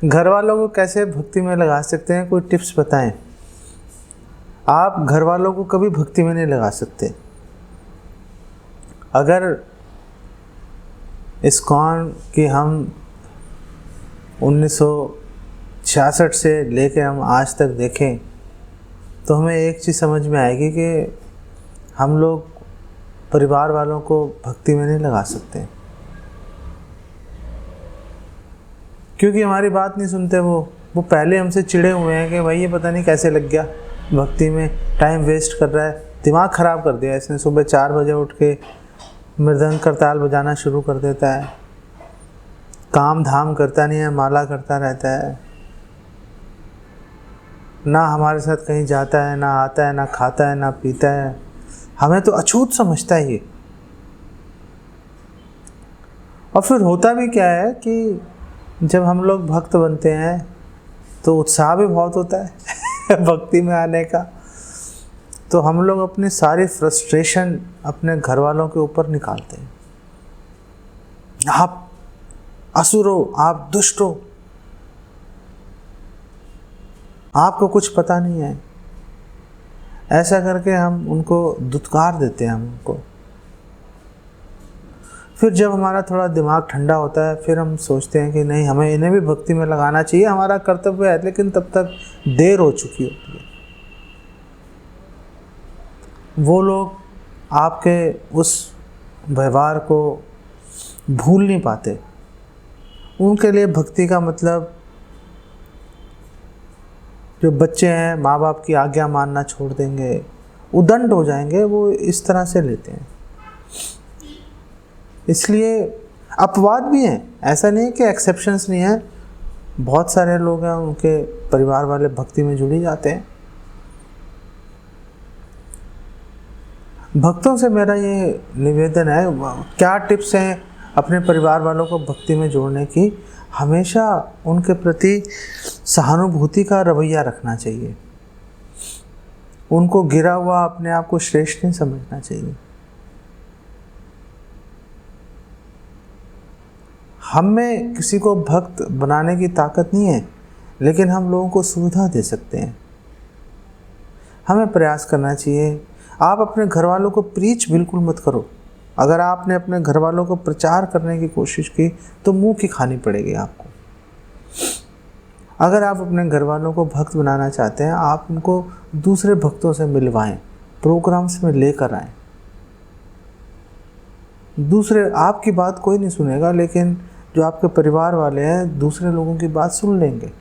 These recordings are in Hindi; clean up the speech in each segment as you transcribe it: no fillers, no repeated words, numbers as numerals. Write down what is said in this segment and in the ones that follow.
घर वालों को कैसे भक्ति में लगा सकते हैं, कोई टिप्स बताएं। आप घर वालों को कभी भक्ति में नहीं लगा सकते। अगर इस्कॉन की हम 1966 से लेके हम आज तक देखें तो हमें एक चीज़ समझ में आएगी कि हम लोग परिवार वालों को भक्ति में नहीं लगा सकते, क्योंकि हमारी बात नहीं सुनते। वो पहले हमसे चिढ़े हुए हैं कि भाई ये पता नहीं कैसे लग गया भक्ति में, टाइम वेस्ट कर रहा है, दिमाग ख़राब कर दिया इसने। सुबह 4 बजे उठ के मृदंग करताल बजाना शुरू कर देता है, काम धाम करता नहीं है, माला करता रहता है, ना हमारे साथ कहीं जाता है, ना आता है, ना खाता है, ना पीता है। हमें तो अछूत समझता है ये। और फिर होता भी क्या है कि जब हम लोग भक्त बनते हैं तो उत्साह भी बहुत होता है भक्ति में आने का। तो हम लोग अपनी सारी फ्रस्ट्रेशन अपने घर वालों के ऊपर निकालते हैं। आप असुर हो, आप दुष्ट हो, आपको कुछ पता नहीं है, ऐसा करके हम उनको दुत्कार देते हैं। हम उनको फिर जब हमारा थोड़ा दिमाग ठंडा होता है फिर हम सोचते हैं कि नहीं, हमें इन्हें भी भक्ति में लगाना चाहिए, हमारा कर्तव्य है। लेकिन तब तक देर हो चुकी होती है। वो लोग आपके उस व्यवहार को भूल नहीं पाते। उनके लिए भक्ति का मतलब, जो बच्चे हैं माँ बाप की आज्ञा मानना छोड़ देंगे, उदंड हो जाएंगे, वो इस तरह से लेते हैं। इसलिए अपवाद भी हैं, ऐसा नहीं है कि एक्सेप्शंस नहीं है। बहुत सारे लोग हैं उनके परिवार वाले भक्ति में जुड़ जाते हैं। भक्तों से मेरा ये निवेदन है, क्या टिप्स हैं अपने परिवार वालों को भक्ति में जोड़ने की। हमेशा उनके प्रति सहानुभूति का रवैया रखना चाहिए। उनको गिरा हुआ अपने आप को श्रेष्ठ नहीं समझना चाहिए। हम में किसी को भक्त बनाने की ताकत नहीं है, लेकिन हम लोगों को सुविधा दे सकते हैं। हमें प्रयास करना चाहिए। आप अपने घर वालों को प्रीच बिल्कुल मत करो। अगर आपने अपने घर वालों को प्रचार करने की कोशिश की तो मुंह की खानी पड़ेगी आपको। अगर आप अपने घर वालों को भक्त बनाना चाहते हैं, आप उनको दूसरे भक्तों से मिलवाएं, प्रोग्राम्स में लेकर आएं। दूसरे, आपकी बात कोई नहीं सुनेगा, लेकिन जो आपके परिवार वाले हैं दूसरे लोगों की बात सुन लेंगे।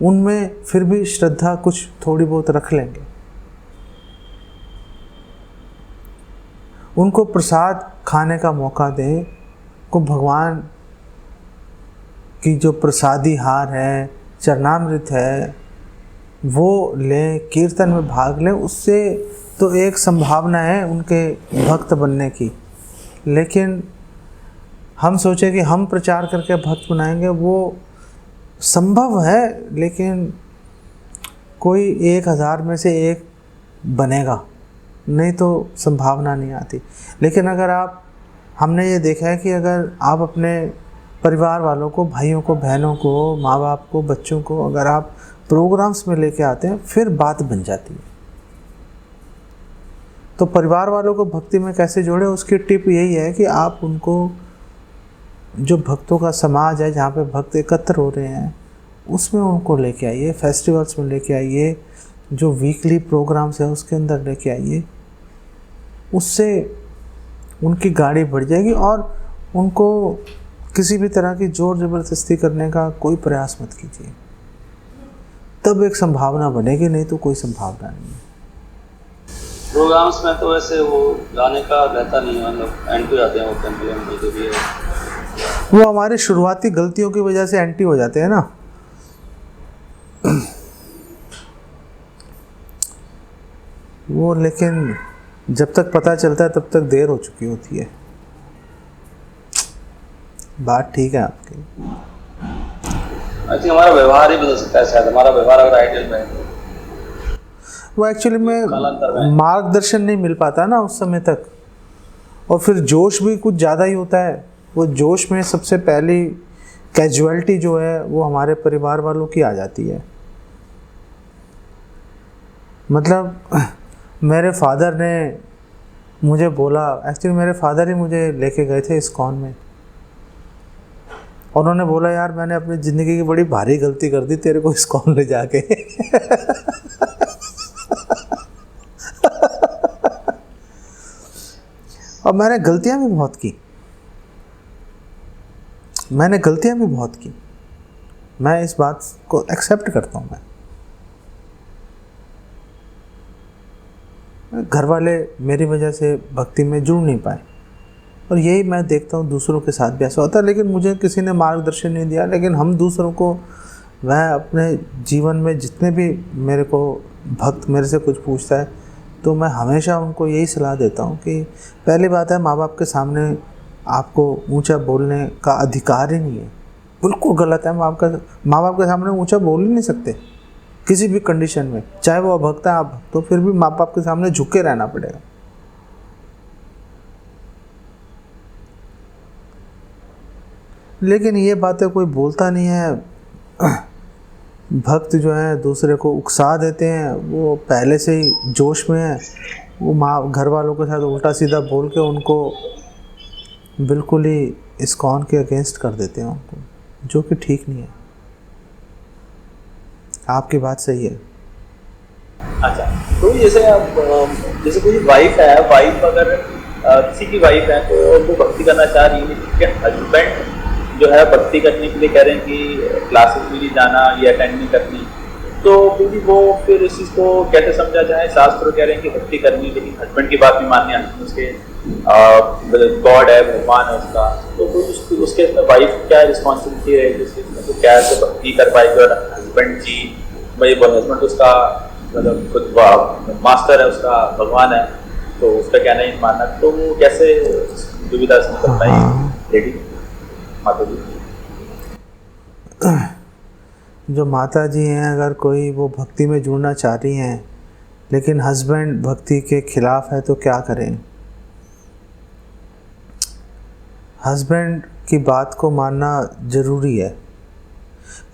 उनमें फिर भी श्रद्धा कुछ थोड़ी बहुत रख लेंगे। उनको प्रसाद खाने का मौका दें। को भगवान की जो प्रसादी हार है, चरणामृत है, वो लें, कीर्तन में भाग लें। उससे तो एक संभावना है उनके भक्त बनने की। लेकिन हम सोचें कि हम प्रचार करके भक्त बनाएंगे, वो संभव है, लेकिन कोई 1000 में से एक बनेगा, नहीं तो संभावना नहीं आती। लेकिन अगर हमने ये देखा है कि अगर आप अपने परिवार वालों को, भाइयों को, बहनों को, माँ बाप को, बच्चों को अगर आप प्रोग्राम्स में लेके आते हैं, फिर बात बन जाती है। तो परिवार वालों को भक्ति में कैसे जोड़े, उसकी टिप यही है कि आप उनको, जो भक्तों का समाज है जहाँ पे भक्त एकत्र हो रहे हैं, उसमें उनको लेके आइए। फेस्टिवल्स में लेके आइए, जो वीकली प्रोग्राम्स है उसके अंदर लेके आइए। उससे उनकी गाड़ी बढ़ जाएगी। और उनको किसी भी तरह की जोर ज़बरदस्ती करने का कोई प्रयास मत कीजिए, तब एक संभावना बनेगी, नहीं तो कोई संभावना नहीं है। प्रोग्राम्स में तो वैसे वो गाने का रहता नहीं है, मतलब एंटी जाते हैं वो टेम्पल जो भी है। वो हमारी शुरुआती गलतियों की वजह से एंटी हो जाते हैं ना। वो, लेकिन जब तक पता चलता है तब तक देर हो चुकी होती है। बात ठीक है आपकी। आई थिंक हमारा व्यवहार ही बदल सकता है शायद। हमारा व्यवहार अगर आइडियल में है, वो एक्चुअली में मार्गदर्शन नहीं मिल पाता ना उस समय तक, और फिर जोश भी कुछ ज़्यादा ही होता है। वो जोश में सबसे पहली कैजुअलिटी जो है वो हमारे परिवार वालों की आ जाती है। मतलब मेरे फादर ने मुझे बोला, एक्चुअली मेरे फादर ही मुझे लेके गए थे इस्कॉन में, और उन्होंने बोला यार मैंने अपनी ज़िंदगी की बड़ी भारी गलती कर दी तेरे को इस्कॉन ले जाके। और मैंने गलतियां भी बहुत की, मैं इस बात को एक्सेप्ट करता हूँ। घर वाले मेरी वजह से भक्ति में जुड़ नहीं पाए, और यही मैं देखता हूँ दूसरों के साथ भी ऐसा होता है। लेकिन मुझे किसी ने मार्गदर्शन नहीं दिया, लेकिन हम दूसरों को, मैं अपने जीवन में जितने भी मेरे को भक्त मेरे से कुछ पूछता है तो मैं हमेशा उनको यही सलाह देता हूँ कि पहली बात है, माँ बाप के सामने आपको ऊंचा बोलने का अधिकार ही नहीं है, बिल्कुल गलत है। माँ बाप के सामने ऊंचा बोल ही नहीं सकते किसी भी कंडीशन में, चाहे वो अभक्त है आप भक्त, तो फिर भी माँ बाप के सामने झुके रहना पड़ेगा। लेकिन ये बातें कोई बोलता नहीं है। भक्त जो हैं दूसरे को उकसा देते हैं, वो पहले से ही जोश में है, वो माँ घर वालों के साथ उल्टा सीधा बोल के उनको बिल्कुल ही इस्कॉन के अगेंस्ट कर देते हैं उनको, जो कि ठीक नहीं है। आपकी बात सही है। अच्छा, तो जैसे कोई वाइफ है, वाइफ अगर किसी की वाइफ है तो वो भक्ति करना चाह रही है, लेकिन हस्बैंड जो है भक्ति करने के लिए कह रहे हैं कि क्लासेस में नहीं जाना या अटेंड नहीं करनी, तो फिर इस चीज़ को कैसे समझा जाए? शास्त्र कह रहे हैं कि भक्ति करनी, लेकिन हस्बैंड की बात नहीं माननी, हस्बैंड उसके गॉड है, भगवान है उसका, तो उसके इसमें वाइफ क्या रिस्पॉन्सिबिलिटी रहेगी उसके, तो क्या ऐसे भक्ति कर पाएगी? और हस्बैंड जी, मैं ये बोल, हस्बैंड उसका मतलब खुद मास्टर है, उसका भगवान है, तो उसका क्या नहीं मानना, तो वो कैसे दुविधा से निकल पाएगी लेडी माता जी? जो माता जी हैं, अगर कोई वो भक्ति में जुड़ना चाह रही हैं लेकिन हस्बैंड भक्ति के खिलाफ है तो क्या करें? हस्बैंड की बात को मानना ज़रूरी है।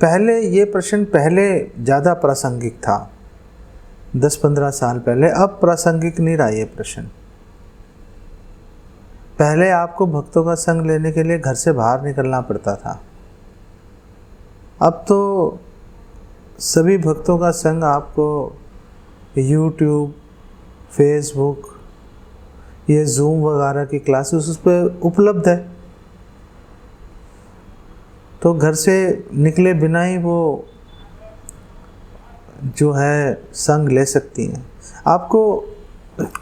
पहले ये प्रश्न ज़्यादा प्रासंगिक था, 10-15 साल पहले, अब प्रासंगिक नहीं रहा ये प्रश्न। पहले आपको भक्तों का संग लेने के लिए घर से बाहर निकलना पड़ता था, अब तो सभी भक्तों का संग आपको यूट्यूब, फेसबुक, ये जूम वगैरह की क्लासेस उस पर उपलब्ध है, तो घर से निकले बिना ही वो जो है संग ले सकती हैं आपको।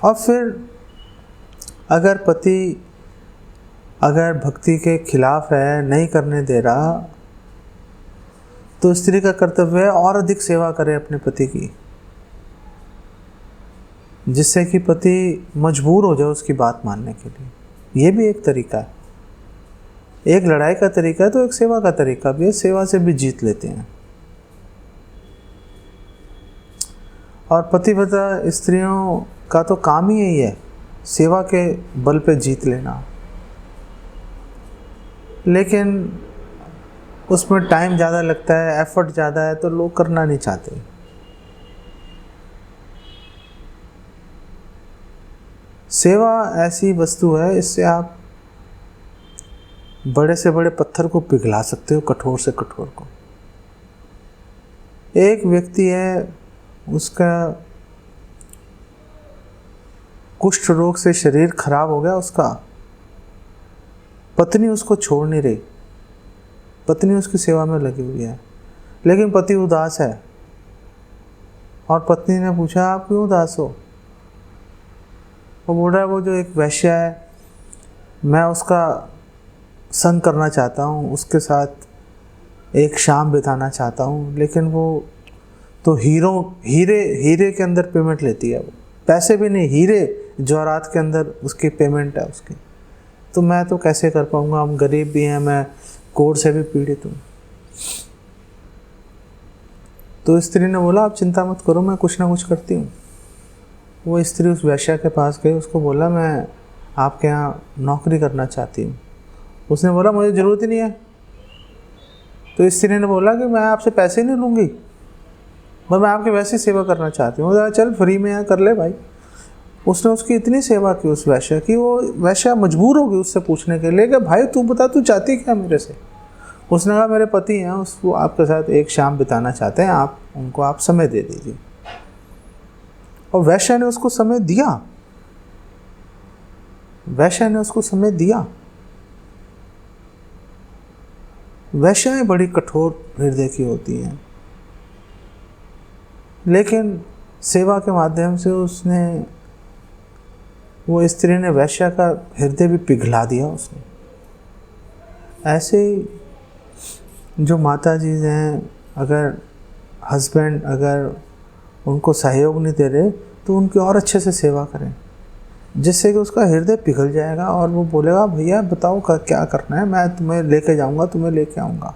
और फिर अगर पति अगर भक्ति के खिलाफ है, नहीं करने दे रहा, तो स्त्री का कर्तव्य है और अधिक सेवा करे अपने पति की, जिससे कि पति मजबूर हो जाए उसकी बात मानने के लिए। ये भी एक तरीका है, एक लड़ाई का तरीका है तो एक सेवा का तरीका भी है, सेवा से भी जीत लेते हैं। और पतिव्रता स्त्रियों का तो काम ही यही है, सेवा के बल पे जीत लेना। लेकिन उसमें टाइम ज़्यादा लगता है, एफर्ट ज़्यादा है, तो लोग करना नहीं चाहते। सेवा ऐसी वस्तु है, इससे आप बड़े से बड़े पत्थर को पिघला सकते हो, कठोर से कठोर को। एक व्यक्ति है, उसका कुष्ठ रोग से शरीर खराब हो गया उसका, पत्नी उसको छोड़ नहीं रही, पत्नी उसकी सेवा में लगी हुई है, लेकिन पति उदास है। और पत्नी ने पूछा आप क्यों उदास हो? वो बोल रहा है वो जो एक वैश्या है, मैं उसका संग करना चाहता हूँ, उसके साथ एक शाम बिताना चाहता हूँ, लेकिन वो तो हीरे के अंदर पेमेंट लेती है, वो पैसे भी नहीं, हीरे जवाहरात के अंदर उसकी पेमेंट है उसकी, तो मैं तो कैसे कर पाऊँगा, हम गरीब भी हैं, मैं कोढ़ से भी पीड़ित हूँ। तो स्त्री ने बोला आप चिंता मत करो, मैं कुछ ना कुछ करती हूँ। वो स्त्री उस वैश्या के पास गई, उसको बोला मैं आपके यहाँ नौकरी करना चाहती हूँ। उसने बोला मुझे ज़रूरत ही नहीं है। तो स्त्री ने बोला कि मैं आपसे पैसे नहीं लूँगी, मैं आपकी वैसी सेवा करना चाहती हूँ। बोला चल फ्री में यहाँ कर ले भाई। उसने उसकी इतनी सेवा की उस वैश्या की, वो वैश्या मजबूर हो गई उससे पूछने के लिए कि भाई तू बता तू चाहती क्या मेरे से। उसने कहा मेरे पति हैं, उसको आपके साथ एक शाम बिताना चाहते हैं, आप उनको आप समय दे दीजिए। और वैश्या ने उसको समय दिया, वैश्या ने उसको समय दिया। वैश्याएं बड़ी कठोर हृदय की होती हैं, लेकिन सेवा के माध्यम से उसने, वो स्त्री ने वैश्या का हृदय भी पिघला दिया उसने। ऐसे ही जो माता जी हैं, अगर हस्बैंड अगर उनको सहयोग नहीं दे रहे तो उनकी और अच्छे से सेवा करें, जिससे कि उसका हृदय पिघल जाएगा और वो बोलेगा भैया बताओ क्या करना है, मैं तुम्हें लेके जाऊंगा, तुम्हें लेके आऊँगा।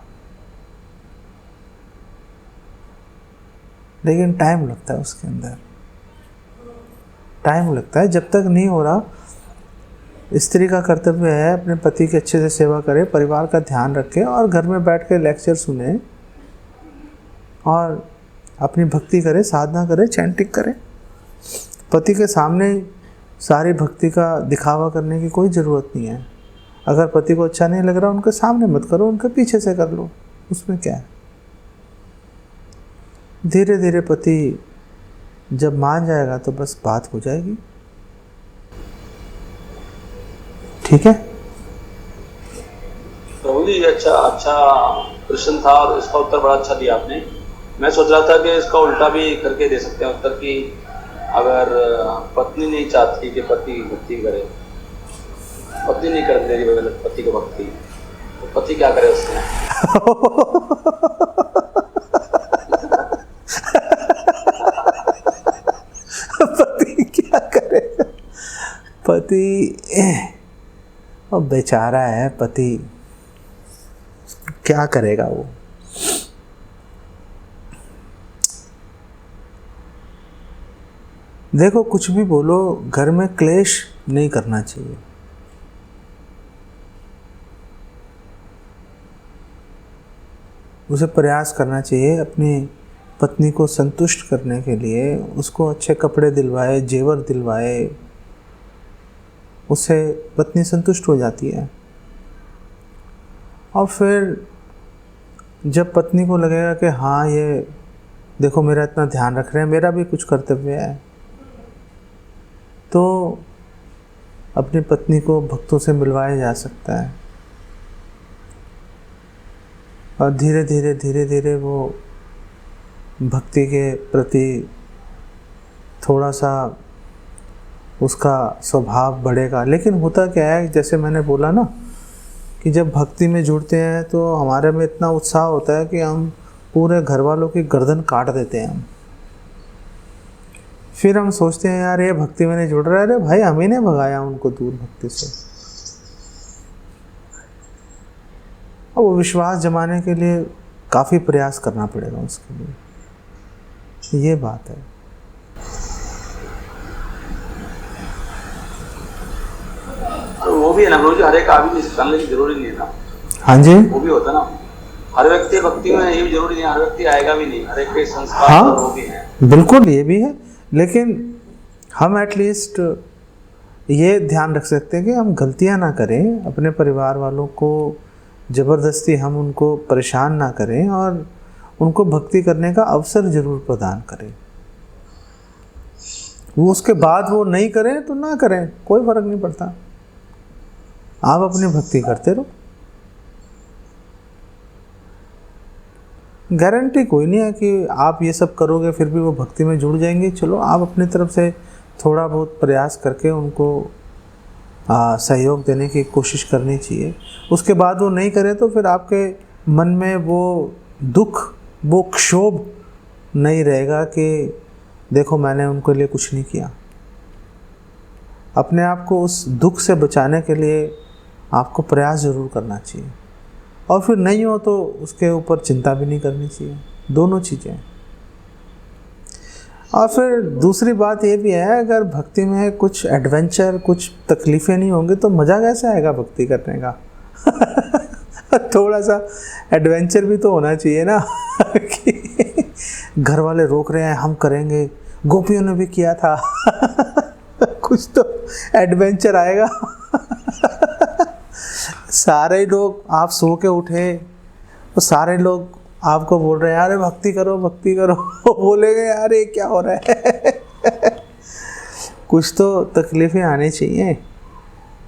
लेकिन टाइम लगता है उसके अंदर, टाइम लगता है। जब तक नहीं हो रहा, स्त्री का कर्तव्य है अपने पति की अच्छे से सेवा करे, परिवार का ध्यान रखे और घर में बैठ के लेक्चर सुने और अपनी भक्ति करे, साधना करे, चैंटिंग करे। पति के सामने सारी भक्ति का दिखावा करने की कोई ज़रूरत नहीं है। अगर पति को अच्छा नहीं लग रहा उनके सामने मत करो, उनके पीछे से कर लो, उसमें क्या है। धीरे धीरे पति जब मान जाएगा तो बस बात हो जाएगी। ठीक है प्रभु जी, अच्छा प्रश्न था और इसका उत्तर बड़ा अच्छा दिया आपने। मैं सोच रहा था कि इसका उल्टा भी करके दे सकते हैं उत्तर की, अगर पत्नी नहीं चाहती कि पति भक्ति करे, पत्नी नहीं कर दे रही पति को भक्ति, तो पति क्या करे उसमें? पति क्या करे? पति और बेचारा है, पति क्या करेगा वो। देखो कुछ भी बोलो, घर में क्लेश नहीं करना चाहिए। उसे प्रयास करना चाहिए अपनी पत्नी को संतुष्ट करने के लिए, उसको अच्छे कपड़े दिलवाए, जेवर दिलवाए, उससे पत्नी संतुष्ट हो जाती है। और फिर जब पत्नी को लगेगा कि हाँ ये देखो मेरा इतना ध्यान रख रहे हैं, मेरा भी कुछ कर्तव्य है, तो अपनी पत्नी को भक्तों से मिलवाया जा सकता है। और धीरे धीरे वो भक्ति के प्रति थोड़ा सा उसका स्वभाव बढ़ेगा। लेकिन होता क्या है, जैसे मैंने बोला ना कि जब भक्ति में जुड़ते हैं तो हमारे में इतना उत्साह होता है कि हम पूरे घर वालों की गर्दन काट देते हैं। फिर हम सोचते हैं यार ये भक्ति में नहीं जुड़ रहा है, अरे भाई हम ही ने भगाया उनको दूर भक्ति से। अब वो विश्वास जमाने के लिए काफ़ी प्रयास करना पड़ेगा उसके लिए, ये बात है। तो वो भी है ना गुरु जी, हर एक आदमी करने की जरूरी नहीं है ना। हाँ जी, वो भी होता ना, हर व्यक्ति भक्ति में, ये भी जरूरी नहीं है हर व्यक्ति आएगा भी नहीं, हर एक के संस्कार हाँ वो भी है। बिल्कुल ये भी है, लेकिन हम एटलीस्ट ये ध्यान रख सकते हैं कि हम गलतियां ना करें, अपने परिवार वालों को ज़बरदस्ती हम उनको परेशान ना करें और उनको भक्ति करने का अवसर ज़रूर प्रदान करें। वो उसके बाद वो नहीं करें तो ना करें, कोई फ़र्क नहीं पड़ता, आप अपनी भक्ति करते रहो। गारंटी कोई नहीं है कि आप ये सब करोगे फिर भी वो भक्ति में जुड़ जाएंगे। चलो आप अपनी तरफ से थोड़ा बहुत प्रयास करके उनको सहयोग देने की कोशिश करनी चाहिए। उसके बाद वो नहीं करे तो फिर आपके मन में वो दुख, वो क्षोभ नहीं रहेगा कि देखो मैंने उनके लिए कुछ नहीं किया। अपने आप को उस दुख से बचाने के लिए आपको प्रयास ज़रूर करना चाहिए, और फिर नहीं हो तो उसके ऊपर चिंता भी नहीं करनी चाहिए, दोनों चीज़ें। और फिर दूसरी बात ये भी है, अगर भक्ति में कुछ एडवेंचर, कुछ तकलीफ़ें नहीं होंगी तो मज़ा कैसे आएगा भक्ति करने का। थोड़ा सा एडवेंचर भी तो होना चाहिए ना कि घर वाले रोक रहे हैं, हम करेंगे, गोपियों ने भी किया था। कुछ तो एडवेंचर आएगा। सारे लोग, आप सो के उठे तो सारे लोग आपको बोल रहे हैं अरे भक्ति करो भक्ति करो। बोलेंगे यार ये क्या हो रहा है। कुछ तो तकलीफ़ें आनी चाहिए,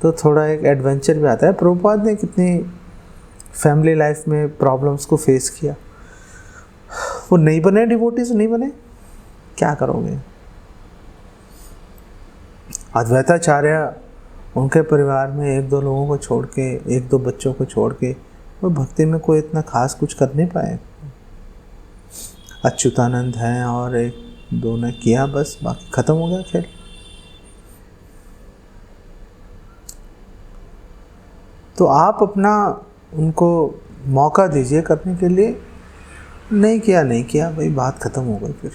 तो थोड़ा एक एडवेंचर भी आता है। प्रभुपाद ने कितनी फैमिली लाइफ में प्रॉब्लम्स को फेस किया। वो नहीं बने डिवोटीज, नहीं बने, क्या करोगे। अद्वैताचार्य, उनके परिवार में 1-2 लोगों को छोड़ के, 1-2 बच्चों को छोड़ के वो भक्ति में कोई इतना खास कुछ कर नहीं पाए। अच्युतानंद हैं और 1-2 ने किया, बस बाकी ख़त्म हो गया खेल। तो आप अपना उनको मौका दीजिए करने के लिए। नहीं किया भाई, बात ख़त्म हो गई फिर।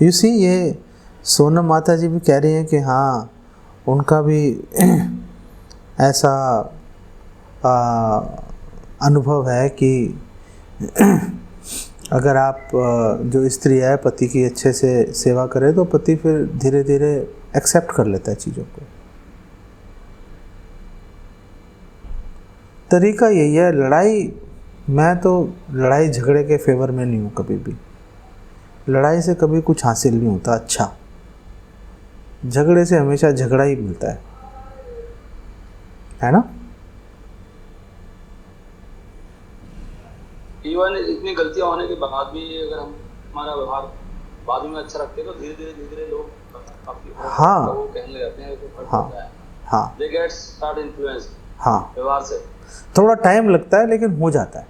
यू सी, ये सोनम माता जी भी कह रही हैं कि हाँ उनका भी ऐसा अनुभव है कि अगर आप जो स्त्री है पति की अच्छे से सेवा करे तो पति फिर धीरे धीरे एक्सेप्ट कर लेता है चीज़ों को। तरीका यही है। मैं तो लड़ाई झगड़े के फेवर में नहीं हूँ कभी भी। लड़ाई से कभी कुछ हासिल नहीं होता अच्छा, झगड़े से हमेशा झगड़ा ही मिलता है ना। इवन इतनी गलतियां होने के बाद भी अगर हम हमारा व्यवहार बाद में अच्छा रखते हैं तो धीरे धीरे लोग काफी हाँ वो कहने लग जाते हैं कि हाँ दे गेट स्टार्ट इन्फ्लुएंस हाँ, व्यवहार से। थोड़ा टाइम लगता है लेकिन हो जाता है।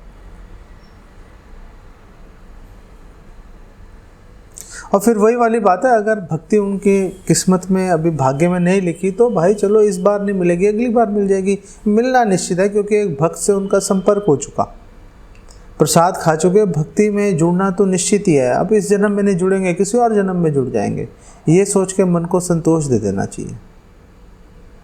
और फिर वही वाली बात है, अगर भक्ति उनकी किस्मत में अभी भाग्य में नहीं लिखी तो भाई चलो इस बार नहीं मिलेगी, अगली बार मिल जाएगी। मिलना निश्चित है क्योंकि एक भक्त से उनका संपर्क हो चुका, प्रसाद खा चुके, भक्ति में जुड़ना तो निश्चित ही है। अब इस जन्म में नहीं जुड़ेंगे, किसी और जन्म में जुड़ जाएंगे। ये सोच के मन को संतोष दे देना चाहिए।